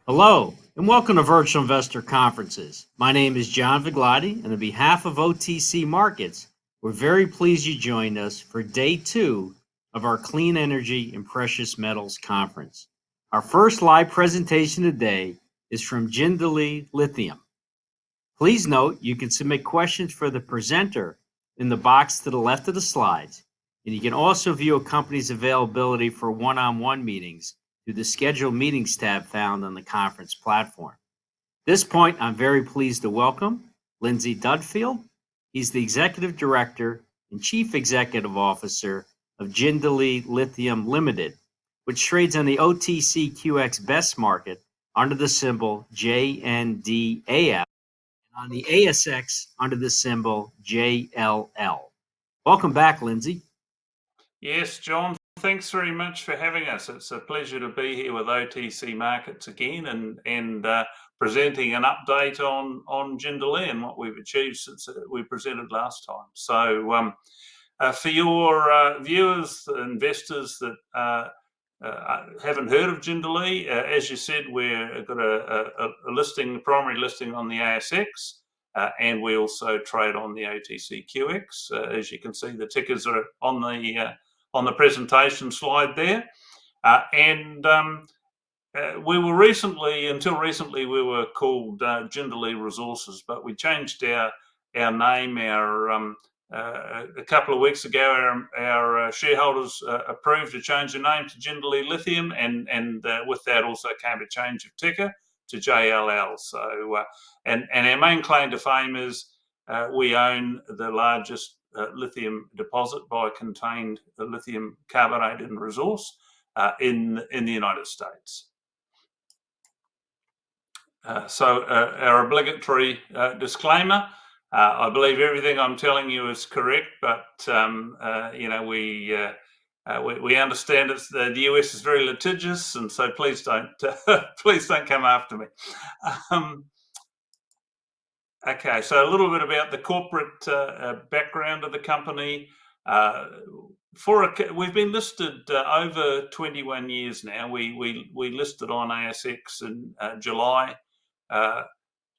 Hello, and welcome to Virtual Investor Conferences. My name is John Viglotti, and on behalf of OTC Markets, we're very pleased you joined us for day 2 of our Clean Energy and Precious Metals Conference. Our first live presentation today is from Jindalee Lithium. Please note you can submit questions for the presenter in the box to the left of the slides, and you can also view a company's availability for one-on-one meetings through the Schedule Meetings tab found on the conference platform. At this point, I'm very pleased to welcome Lindsay Dudfield. He's the Executive Director and Chief Executive Officer of Jindalee Lithium Limited, which trades on the OTCQX Best Market under the symbol JNDAF and on the ASX under the symbol JLL. Welcome back, Lindsay. Yes, John, thanks very much for having us. It's a pleasure to be here with OTC Markets again and presenting an update on Jindalee and what we've achieved since we presented last time. So for your viewers, investors that haven't heard of Jindalee, as you said, we've got a listing, primary listing on the ASX, and we also trade on the OTCQX. As you can see, the tickers are on the presentation slide there. We were recently, until recently, we were called Jindalee Resources, but we changed our name. A couple of weeks ago, our shareholders approved to change the name to Jindalee Lithium, and with that also came a change of ticker to JLL. So, and our main claim to fame is we own the largest lithium deposit by contained lithium carbonate in resource in the United States. So our obligatory disclaimer. I believe everything I'm telling you is correct, but we understand the US is very litigious, and so please don't come after me. Okay, so a little bit about the corporate background of the company. We've been listed over 21 years now. We listed on ASX in July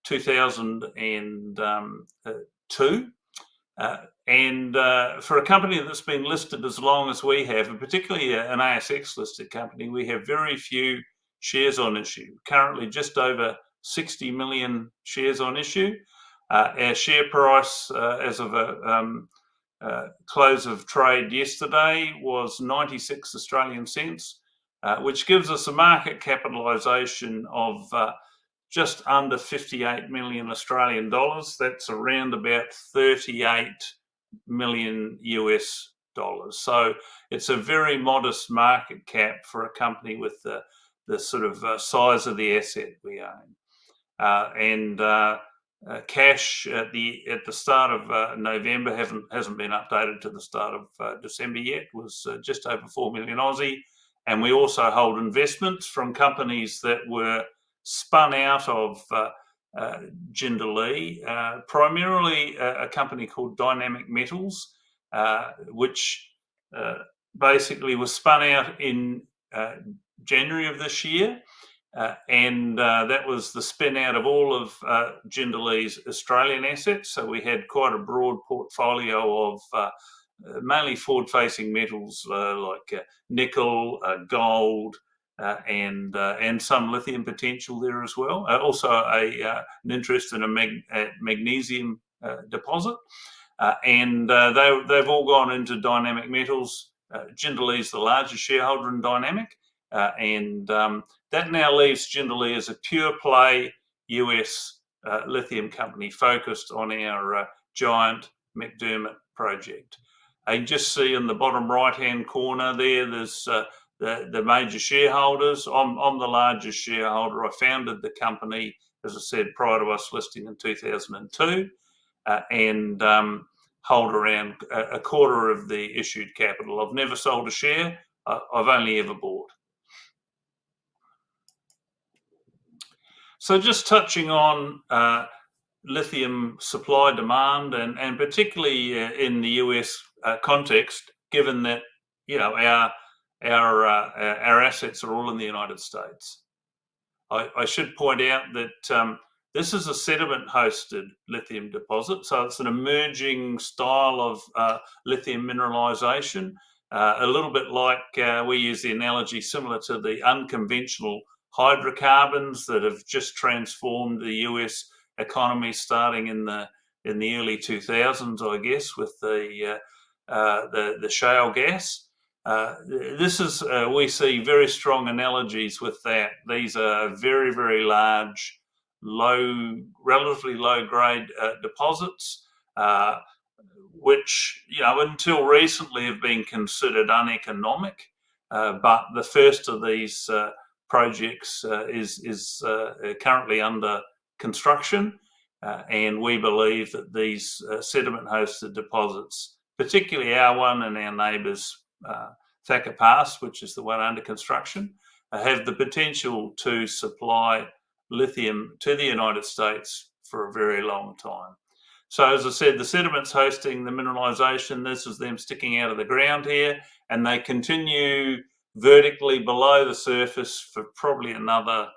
2002. And for a company that's been listed as long as we have, and particularly an ASX listed company, we have very few shares on issue. Currently just over 60 million shares on issue. Our share price as of close of trade yesterday was 96 Australian cents, which gives us a market capitalisation of just under 58 million Australian dollars. That's around about 38 million US dollars. So it's a very modest market cap for a company with the sort of size of the asset we own. Cash at the start of November hasn't been updated to the start of December yet, was just over 4 million Aussie. And we also hold investments from companies that were spun out of Jindalee, primarily a company called Dynamic Metals, which basically was spun out in January of this year. And that was the spin out of all of Jindalee's Australian assets. So we had quite a broad portfolio of mainly forward-facing metals like nickel, gold, and some lithium potential there as well. Also an interest in a magnesium deposit. They've all gone into Dynamic Metals. Jindalee's the largest shareholder in Dynamic. That now leaves Jindalee as a pure play US lithium company focused on our giant McDermott project. You can just see in the bottom right hand corner there's the major shareholders. I'm the largest shareholder. I founded the company, as I said, prior to us listing in 2002, and hold around a quarter of the issued capital. I've never sold a share. I've only ever bought. So just touching on lithium supply demand and particularly in the US context, given that our assets are all in the United States. I should point out that this is a sediment-hosted lithium deposit, so it's an emerging style of lithium mineralisation, a little bit like we use the analogy similar to the unconventional hydrocarbons that have just transformed the US economy starting in the early 2000s, I guess, with the shale gas. This is we see very strong analogies with that. These are very, very large, relatively low grade deposits, which until recently have been considered uneconomic. But the first of these projects is currently under construction, and we believe that these sediment-hosted deposits, particularly our one and our neighbours, Thacker Pass, which is the one under construction, have the potential to supply lithium to the United States for a very long time. So as I said, the sediments hosting the mineralisation, this is them sticking out of the ground here, and they continue vertically below the surface for probably another,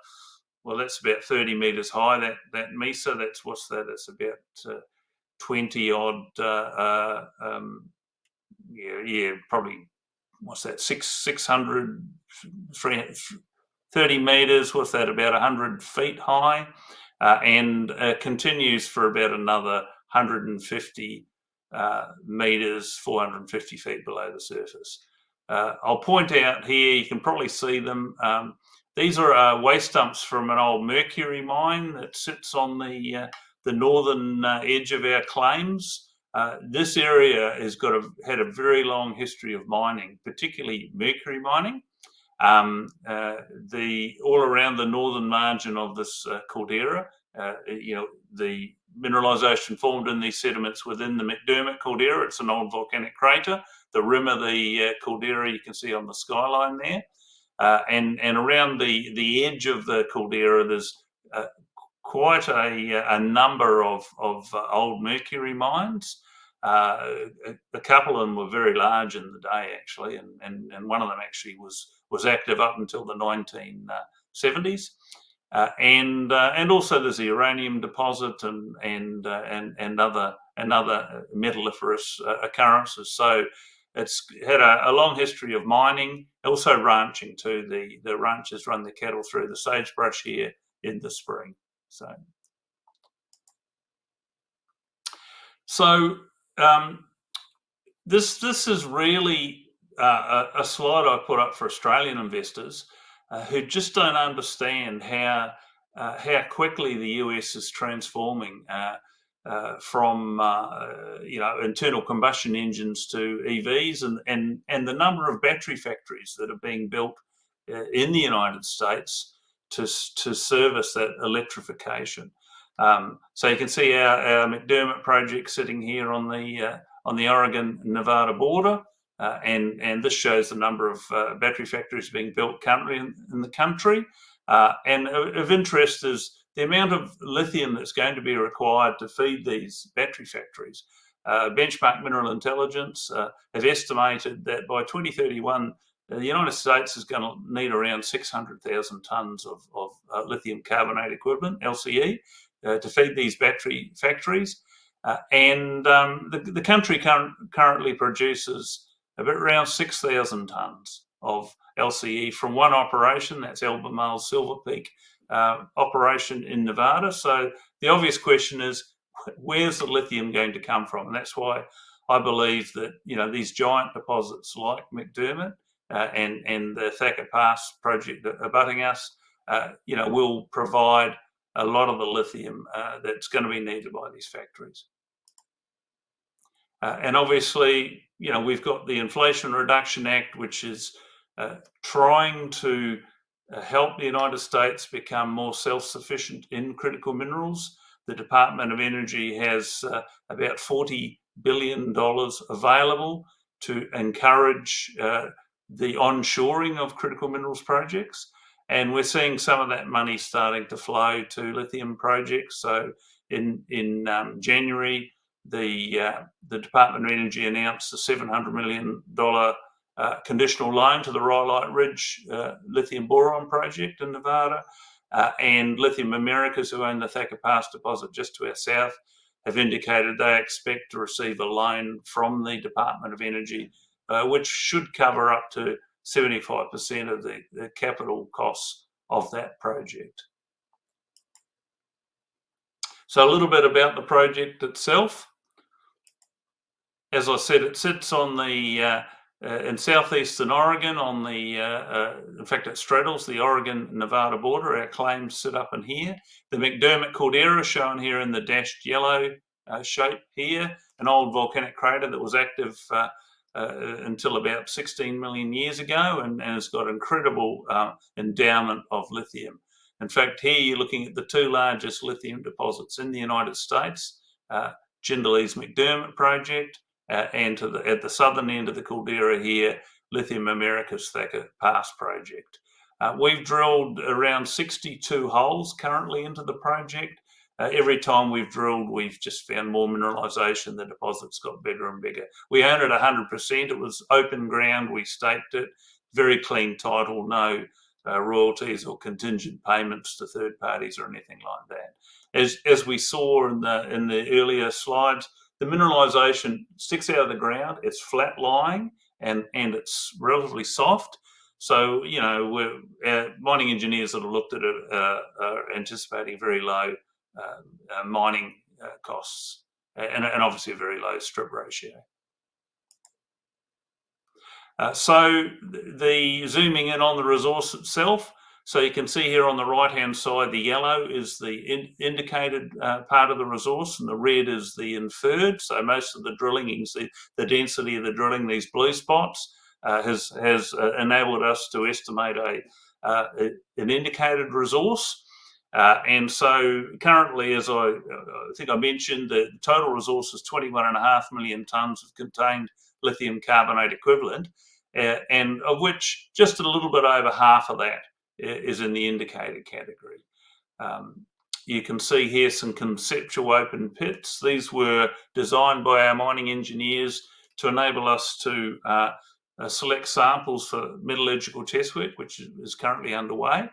well, that's about 30 metres high, that mesa. That's what's that? It's about 20 odd, probably, what's that, 600, 30 metres, what's that, about 100 feet high, and continues for about another 150 metres, 450 feet below the surface. I'll point out here, you can probably see them. These are waste dumps from an old mercury mine that sits on the northern edge of our claims. This area has had a very long history of mining, particularly mercury mining. All around the northern margin of this caldera, the mineralisation formed in these sediments within the McDermott caldera. It's an old volcanic crater. The rim of the caldera you can see on the skyline there, and around the edge of the caldera, there's quite a number of old mercury mines. A couple of them were very large in the day, actually, and one of them actually was active up until the 1970s. And also there's the uranium deposit and other metalliferous occurrences. So it's had a long history of mining, also ranching too. The ranchers run the cattle through the sagebrush here in the spring. So this is really a slide I put up for Australian investors who just don't understand how quickly the US is transforming from internal combustion engines to EVs, and the number of battery factories that are being built in the United States to service that electrification. So you can see our McDermott project sitting here on the Oregon-Nevada border, and this shows the number of battery factories being built currently in the country. And of interest is the amount of lithium that's going to be required to feed these battery factories. Benchmark Mineral Intelligence have estimated that by 2031, the United States is going to need around 600,000 tonnes of lithium carbonate equivalent, LCE, to feed these battery factories. And the country currently produces around 6,000 tonnes of LCE from one operation, that's Albemarle Silver Peak operation in Nevada. So the obvious question is, where's the lithium going to come from? And that's why I believe that these giant deposits like McDermott and the Thacker Pass project abutting us, will provide a lot of the lithium that's going to be needed by these factories. And obviously, we've got the Inflation Reduction Act, which is trying to help the United States become more self-sufficient in critical minerals. The Department of Energy has about $40 billion available to encourage the onshoring of critical minerals projects. And we're seeing some of that money starting to flow to lithium projects. So in January, the Department of Energy announced a $700 million conditional loan to the Rhyolite Ridge lithium boron project in Nevada. and Lithium Americas, who own the Thacker Pass deposit just to our south, have indicated they expect to receive a loan from the Department of Energy, which should cover up to 75% of the capital costs of that project. So a little bit about the project itself. As I said, it sits on the in southeastern Oregon on the, in fact, it straddles the Oregon-Nevada border. Our claims sit up in here. The McDermott caldera shown here in the dashed yellow shape here, an old volcanic crater that was active until about 16 million years ago, and has got incredible endowment of lithium. In fact, here you're looking at the two largest lithium deposits in the United States, Jindalee's McDermott project, and at the southern end of the caldera here, Lithium Americas Thacker Pass project. We've drilled around 62 holes currently into the project. Every time we've drilled, we've just found more mineralisation. The deposit's got bigger and bigger. We own it 100%. It was open ground. We staked it. Very clean title, no royalties or contingent payments to third parties or anything like that. As we saw in the earlier slides, the mineralisation sticks out of the ground. It's flat lying and it's relatively soft. So, you know, mining engineers that have looked at it are anticipating very low mining costs and obviously a very low strip ratio. So the zooming in on the resource itself, so you can see here on the right hand side, the yellow is the indicated part of the resource and the red is the inferred. So most of the drilling, you can see the density of the drilling, these blue spots has enabled us to estimate an indicated resource. And so currently, as I think I mentioned, the total resource is 21.5 million tonnes of contained lithium carbonate equivalent, and of which just a little bit over half of that is in the indicated category. You can see here some conceptual open pits. These were designed by our mining engineers to enable us to select samples for metallurgical test work, which is currently underway.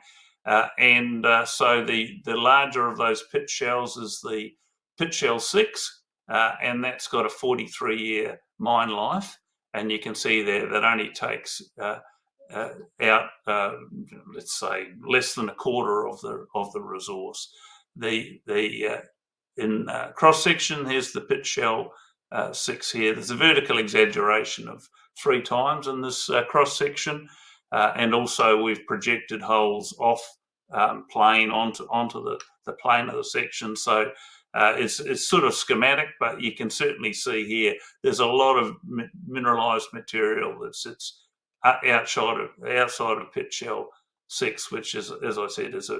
So the larger of those pit shells is the pit shell 6, and that's got a 43-year mine life. And you can see there that only takes out, let's say, less than a quarter of the resource. In cross section, here's the pit shell 6 here. There's a vertical exaggeration of 3 times in this cross section. And also we've projected holes off plane onto the plane of the section. So it's sort of schematic, but you can certainly see here there's a lot of mineralized material that sits outside of pit shell 6, which is, as I said, is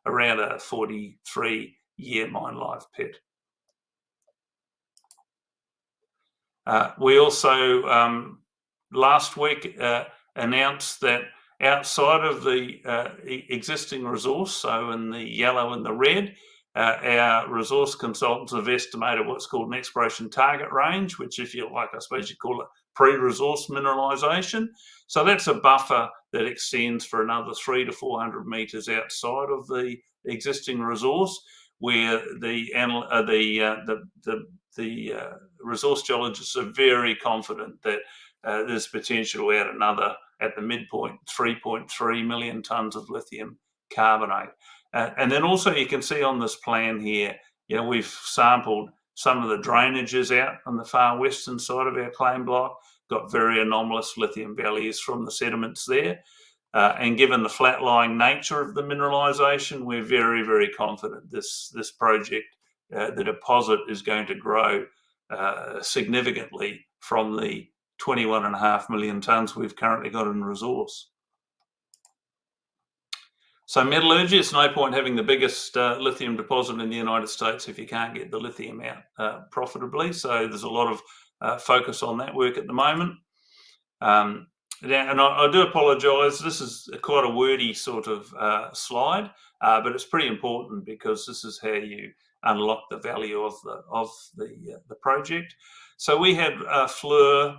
around a 43-year mine life pit. We also last week announced that outside of the existing resource, so in the yellow and the red, our resource consultants have estimated what's called an exploration target range, which, if you like, I suppose you call it pre-resource mineralisation. So that's a buffer that extends for another 300 to 400 metres outside of the existing resource, where the resource geologists are very confident that there's potential to add another, at the midpoint, 3.3 million tonnes of lithium carbonate. And then also you can see on this plan here, you know, we've sampled some of the drainages out on the far western side of our claim block, got very anomalous lithium values from the sediments there. And given the flat-lying nature of the mineralisation, we're very, very confident this project, the deposit, is going to grow significantly from the 21.5 million tonnes we've currently got in resource. So metallurgy, it's no point having the biggest lithium deposit in the United States if you can't get the lithium out profitably. So there's a lot of focus on that work at the moment. And I do apologise, this is quite a wordy sort of slide, but it's pretty important because this is how you unlock the value of the project. So we had Fleur,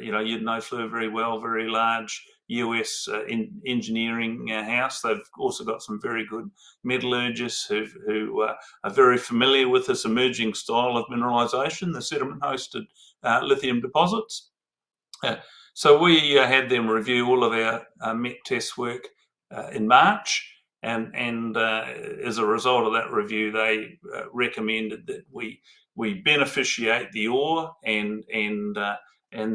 you'd know Fleur very well, very large US engineering house. They've also got some very good metallurgists who are very familiar with this emerging style of mineralisation, the sediment-hosted lithium deposits. So we had them review all of our met test work in March, and as a result of that review, they recommended that we beneficiate the ore and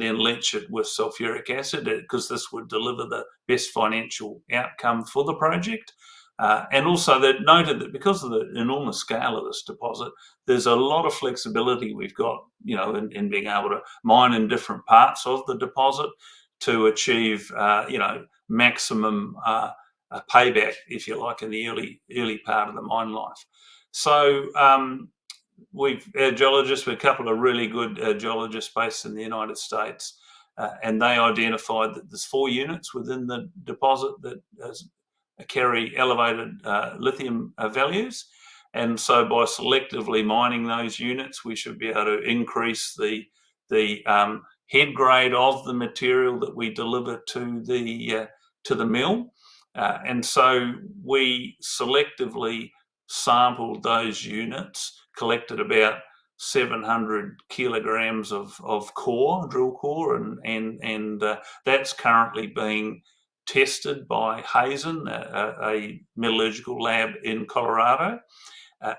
then leach it with sulfuric acid, because this would deliver the best financial outcome for the project. And also they noted that because of the enormous scale of this deposit, there's a lot of flexibility we've got, in being able to mine in different parts of the deposit to achieve, maximum payback, if you like, in the early part of the mine life. So our geologists, we're a couple of really good geologists based in the United States, and they identified that there's 4 units within the deposit that carry elevated lithium values. And so by selectively mining those units, we should be able to increase the head grade of the material that we deliver to the mill. And so we selectively sampled those units, collected about 700 kilograms of drill core, and that's currently being tested by Hazen, a metallurgical lab in Colorado.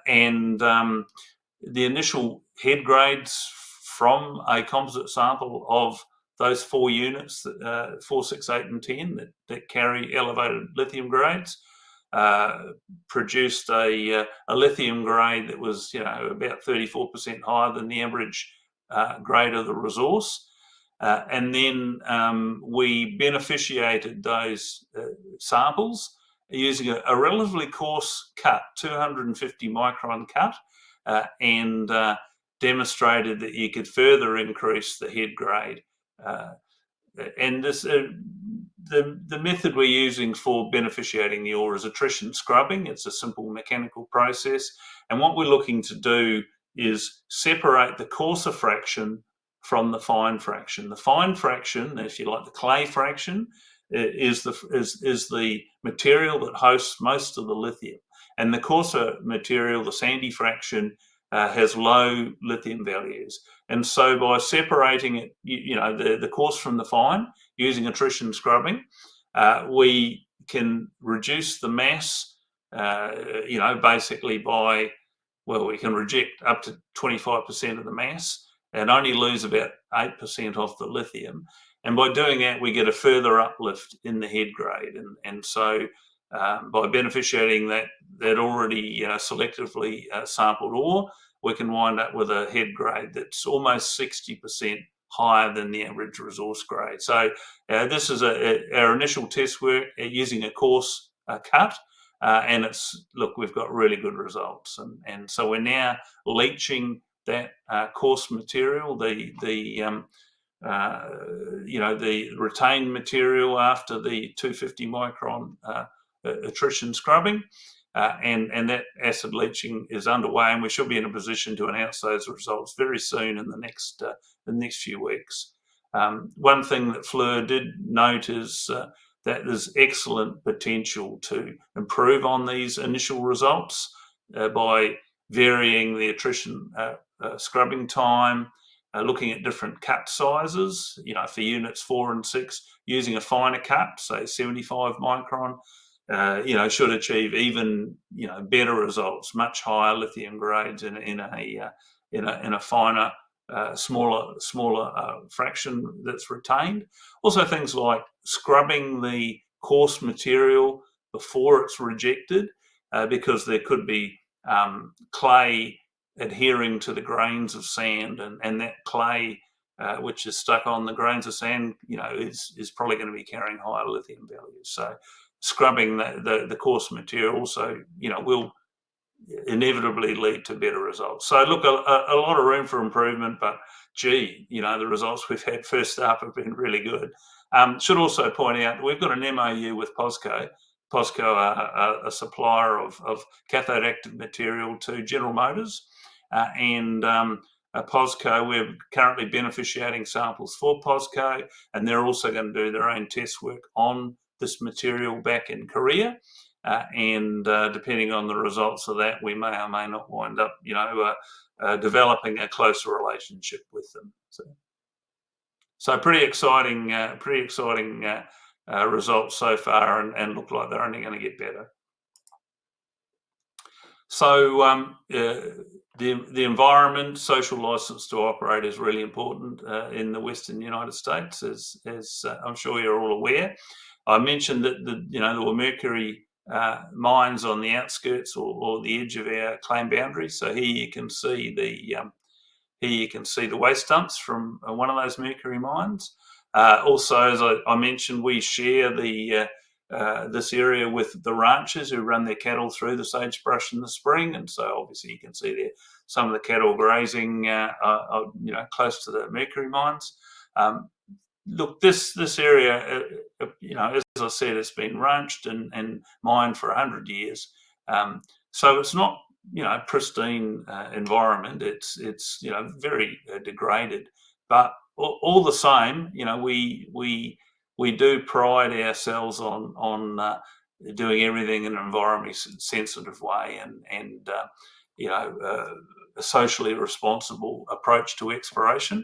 And the initial head grades from a composite sample of those 4 units, 4, 6, 8 and 10, that carry elevated lithium grades, produced a lithium grade that was about 34% higher than the average grade of the resource. And then we beneficiated those samples using a relatively coarse cut, 250 micron cut, and demonstrated that you could further increase the head grade. And this, the method we're using for beneficiating the ore is attrition scrubbing. It's a simple mechanical process. And what we're looking to do is separate the coarser fraction from the fine fraction. The fine fraction, if you like, the clay fraction, is the material that hosts most of the lithium. And the coarser material, the sandy fraction, has low lithium values. And so by separating it, the coarse from the fine, using attrition scrubbing, we can reduce the mass, basically by, we can reject up to 25% of the mass and only lose about 8% of the lithium. And by doing that, we get a further uplift in the head grade. And so by beneficiating that already selectively sampled ore, we can wind up with a head grade that's almost 60% higher than the average resource grade. So this is our initial test work using a coarse cut, and we've got really good results. And so we're now leaching that coarse material, the retained material after the 250 micron attrition scrubbing, and that acid leaching is underway, and we should be in a position to announce those results very soon in the next few weeks. One thing that Fleur did note is that there's excellent potential to improve on these initial results by varying the attrition scrubbing time, looking at different cut sizes, for units 4 and 6, using a finer cut, say 75 micron, should achieve even, better results, much higher lithium grades in a finer, smaller fraction that's retained. Also things like scrubbing the coarse material before it's rejected, because there could be clay adhering to the grains of sand, and that clay which is stuck on the grains of sand, is probably going to be carrying higher lithium values. So scrubbing the coarse material also, will inevitably lead to better results. So look, a lot of room for improvement, but the results we've had first up have been really good. Should also point out that we've got an MOU with POSCO. POSCO are a supplier of cathode active material to General Motors, and POSCO. We're currently beneficiating samples for POSCO, and they're also going to do their own test work on this material back in Korea. And depending on the results of that, we may or may not wind up, developing a closer relationship with them. So pretty exciting results so far, and look like they're only going to get better. So the environment, social license to operate is really important in the Western United States, as I'm sure you're all aware. I mentioned that there were mercury mines on the outskirts or the edge of our claim boundary. So here you can see the waste dumps from one of those mercury mines. Also, as I mentioned, we share this area with the ranchers who run their cattle through the sagebrush in the spring, and so obviously you can see there some of the cattle grazing, close to the mercury mines. Look, this area, as I said, it's been ranched and mined for 100 years, so it's not pristine environment. It's very degraded, but all the same, we do pride ourselves on doing everything in an environmentally sensitive way and a socially responsible approach to exploration.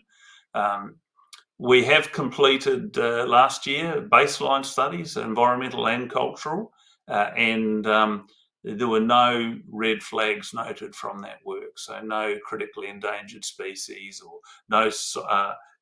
We have completed last year baseline studies, environmental and cultural, and there were no red flags noted from that work. So no critically endangered species or no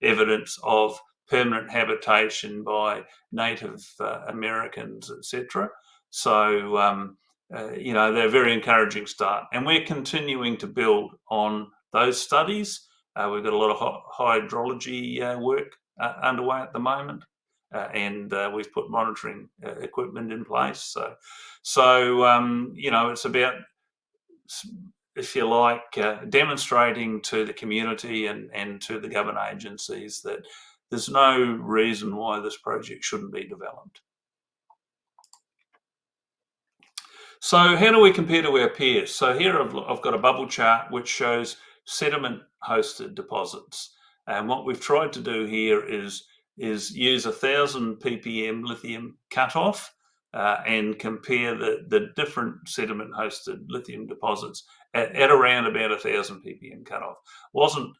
evidence of permanent habitation by Native Americans, etc. So, they're a very encouraging start. And we're continuing to build on those studies. We've got a lot of hydrology work underway at the moment, and we've put monitoring equipment in place. So it's about, if you like, demonstrating to the community and to the government agencies that there's no reason why this project shouldn't be developed. So how do we compare to our peers? So here I've got a bubble chart which shows sediment-hosted deposits. And what we've tried to do here is use 1,000 ppm lithium cutoff and compare the different sediment-hosted lithium deposits at around about 1,000 ppm cutoff. Wasn't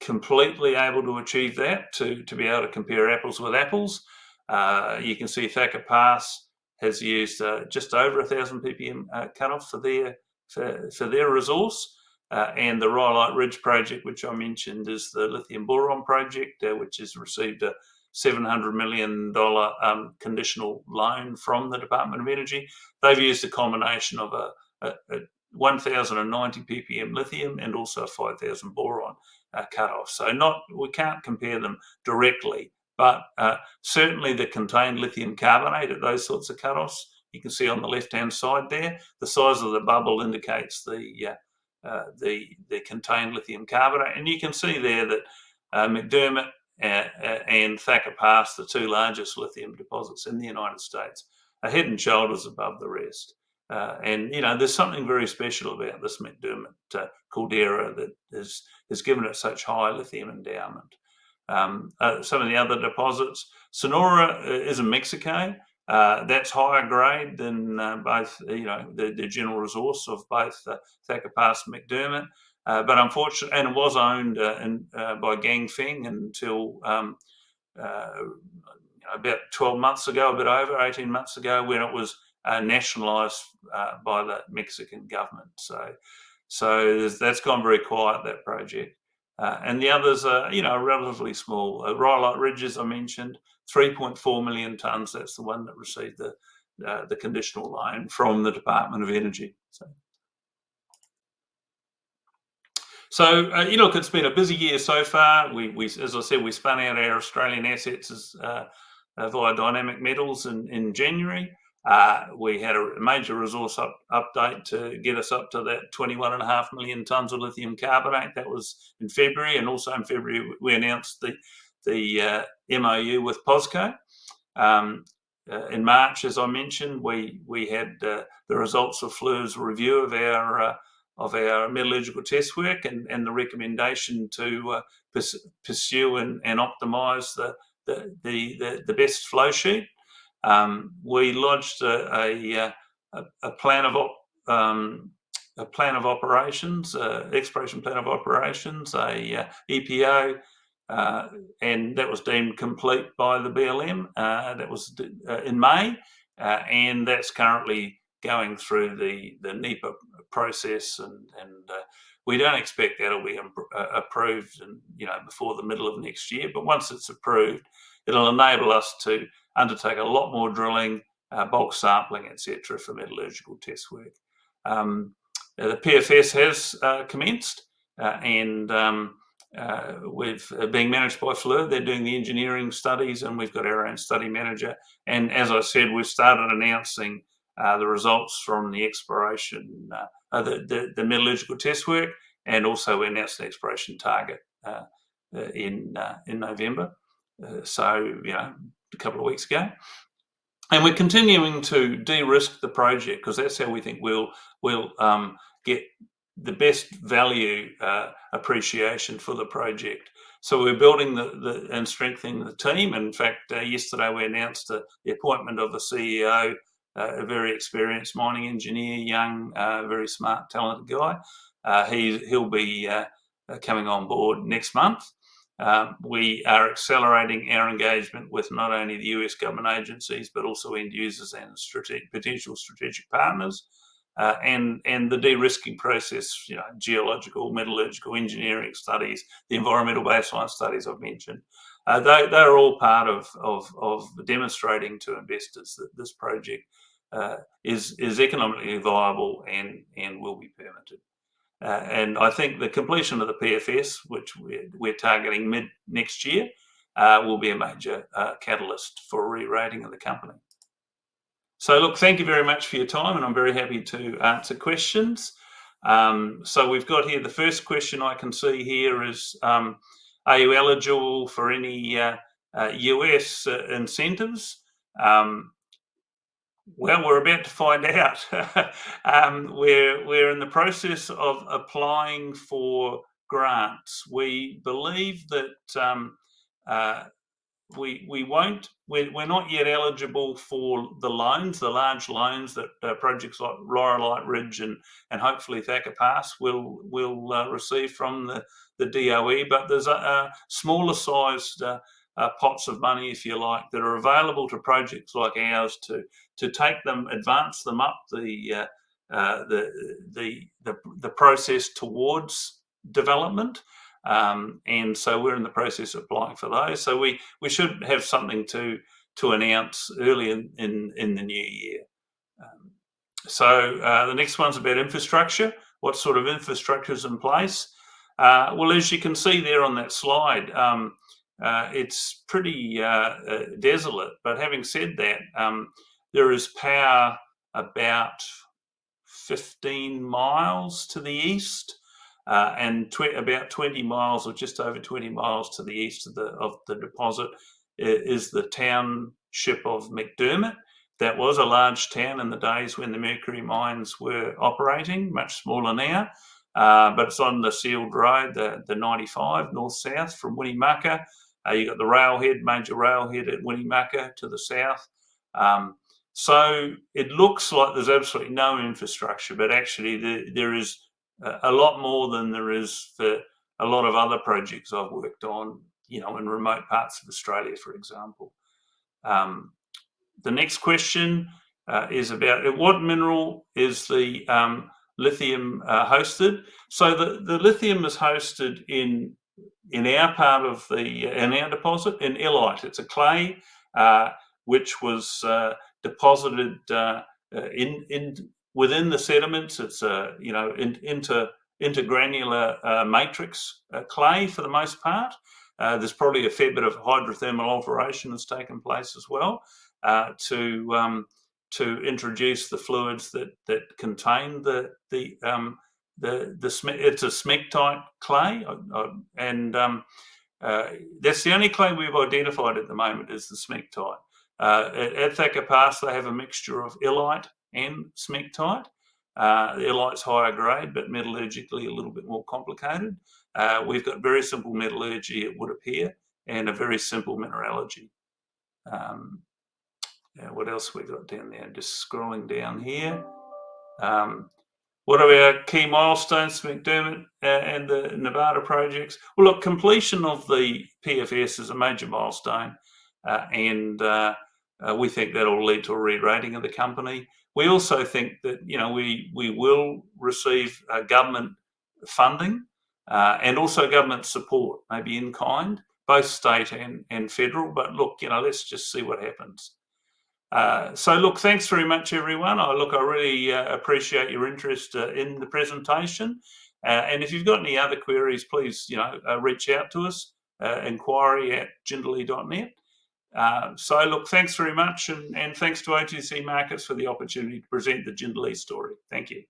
completely able to achieve that to be able to compare apples with apples. You can see Thacker Pass has used just over 1,000 ppm cutoff for their resource, and the Rhyolite Ridge project, which I mentioned, is the lithium boron project, which has received a $700 million conditional loan from the Department of Energy. They've used a combination of a 1,090 ppm lithium and also a 5,000 boron cutoff. So we can't compare them directly, but certainly the contained lithium carbonate at those sorts of cutoffs, you can see on the left-hand side there, the size of the bubble indicates the contained lithium carbonate, and you can see there that McDermott and Thacker Pass, the two largest lithium deposits in the United States, are head and shoulders above the rest. And there's something very special about this McDermott caldera that has given it such high lithium endowment. Some of the other deposits, Sonora is in Mexico. That's higher grade than both, the general resource of both Thacker Pass and McDermott. But unfortunately, and it was owned by Ganfeng until about 12 months ago, a bit over 18 months ago, when it was nationalised by the Mexican government. So that's gone very quiet, that project. And the others are, relatively small. Rhyolite Ridge, as I mentioned, 3.4 million tonnes. That's the one that received the conditional loan from the Department of Energy. So look, it's been a busy year so far. We as I said, we spun out our Australian assets via Dynamic Metals in January. We had a major resource update to get us up to that 21.5 million tonnes of lithium carbonate. That was in February, and also in February we announced the MOU with POSCO. In March, as I mentioned, we had the results of Fleur's review of our our metallurgical test work and the recommendation to pursue and optimise the best flow sheet. We lodged a plan of operations, exploration plan of operations, a EPO, and that was deemed complete by the BLM. That was in May, and that's currently going through the NEPA process, and we don't expect that'll be approved, before the middle of next year. But once it's approved, it'll enable us to undertake a lot more drilling, bulk sampling, etc., for metallurgical test work. The PFS has commenced, and with being managed by Fleur, they're doing the engineering studies, and we've got our own study manager. And as I said, we've started announcing the results from the exploration, the metallurgical test work, and also we announced an exploration target in November. So, a couple of weeks ago. And we're continuing to de-risk the project, because that's how we think we'll get the best value appreciation for the project. So we're building and strengthening the team. In fact, yesterday we announced the appointment of a CEO, a very experienced mining engineer, young, very smart, talented guy. He'll be coming on board next month. We are accelerating our engagement with not only the US government agencies, but also end users and potential strategic partners. And the de-risking process, geological, metallurgical, engineering studies, the environmental baseline studies I've mentioned, they're all part of demonstrating to investors that this project is economically viable and will be permitted. And I think the completion of the PFS, which we're targeting mid next year, will be a major catalyst for re-rating of the company. So look, thank you very much for your time, and I'm very happy to answer questions. So we've got here, the first question I can see here is, are you eligible for any US incentives? Well, we're about to find out. We're in the process of applying for grants. We believe that we're not yet eligible for the loans, the large loans that projects like Rhyolite Ridge and hopefully Thacker Pass will receive from the DOE. But there's smaller sized pots of money, if you like, that are available to projects like ours to take them, advance them up the process towards development. And so we're in the process of applying for those. So we should have something to announce early in the new year. So the next one's about infrastructure. What sort of infrastructure is in place? Well, as you can see there on that slide, it's pretty desolate. But having said that, there is power about 15 miles to the east, and about 20 miles, or just over 20 miles to the east of the deposit is the township of McDermott. That was a large town in the days when the mercury mines were operating, much smaller now, but it's on the sealed road, the 95 north-south from Winnemucca. You've got the railhead, major railhead at Winnemucca to the south. So it looks like there's absolutely no infrastructure, but actually there is a lot more than there is for a lot of other projects I've worked on, in remote parts of Australia, for example. The next question is about what mineral is the lithium hosted? So the lithium is hosted in our part of in our deposit in illite. It's a clay which was deposited within the sediments. It's a intergranular matrix clay for the most part. There's probably a fair bit of hydrothermal alteration that's taken place as well to introduce the fluids that contain it's a smectite clay, and that's the only clay we've identified at the moment is the smectite. At Thacker Pass, they have a mixture of illite and smectite. Illite's higher grade, but metallurgically a little bit more complicated. We've got very simple metallurgy, it would appear, and a very simple mineralogy. What else we got down there? Just scrolling down here. What are our key milestones, McDermott and the Nevada projects? Well, look, completion of the PFS is a major milestone, and we think that will lead to a re-rating of the company. We also think that we will receive government funding and also government support, maybe in kind, both state and federal. But look, let's just see what happens. So look, thanks very much, everyone. I really appreciate your interest in the presentation. And if you've got any other queries, please, reach out to us, inquiry@jindalee.net. So look, thanks very much. And thanks to OTC Markets for the opportunity to present the Jindalee story. Thank you.